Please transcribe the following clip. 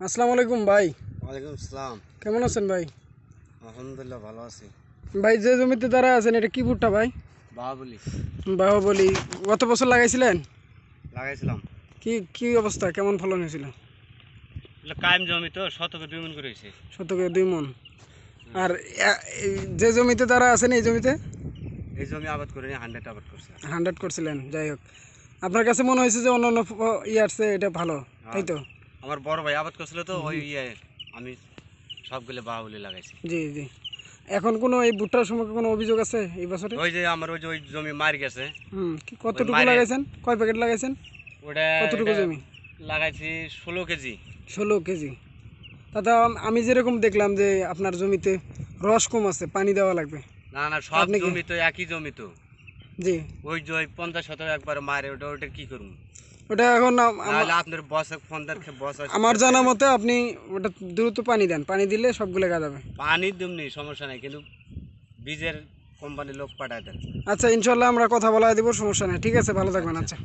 আসসালামু আলাইকুম ভাই। ওয়ালাইকুম আসসালাম। কেমন আছেন ভাই? আলহামদুলিল্লাহ ভালো আছি। ভাই যে জমিতে দ্বারা আছেন এটা কি ভুট্টা ভাই? বাহুবলি বাহুবলি। গত বছর লাগাইছিলেন? লাগাইছিলাম। কি কি অবস্থা, কেমন ফলন হয়েছিল? কায়েম জমি তো শতকে 2 মণ করে হয়েছে। শতকে 2 মণ। আর এই যে জমিতে দ্বারা আছেন এই জমিতে? এই জমি আবাদ করে 100 আবাদ করছে। 100 করছিলেন। যাই হোক, আপনার কাছে মনে হয়েছে যে অন্যান্য ইয়ারছে এটা ভালো, তাই তো? আমার বড় ভাই আবাদ করছিল তো ওই আমি সবগুলো বাহুবলি লাগাইছি। জি জি। এখন কোনো এই ভুট্টার সম্পর্কে কোনো অভিযোগ আছে এই বছরে? ওই যে আমার ওই জমি মার গেছে। কতটুকু লাগাইছেন? কয় প্যাকেট লাগাইছেন? ওটা কতটুকু জমি লাগাইছি 16 কেজি। 16 কেজি। দাদা আমি যেরকম দেখলাম যে আপনার জমিতে রস কম আছে, পানি দেওয়া লাগবে। না না, সব জমি তো একই জমি তো। জি। ওই যে 50 শতক একবার মারে ওটা কি করব? ওটা এখন আপনার বসে ফোন দেন, বস আমার জানা মতে আপনি ওটা দ্রুত পানি দেন, পানি দিলে সবগুলো গাছ যাবে। পানি দিমনি সমস্যা নাই, কিন্তু বীজের কোম্পানির লোক পাঠায় দেন। আচ্ছা, ইনশাল্লাহ আমরা কথা বলা দিব, সমস্যা নেই। ঠিক আছে, ভালো থাকবেন। আচ্ছা।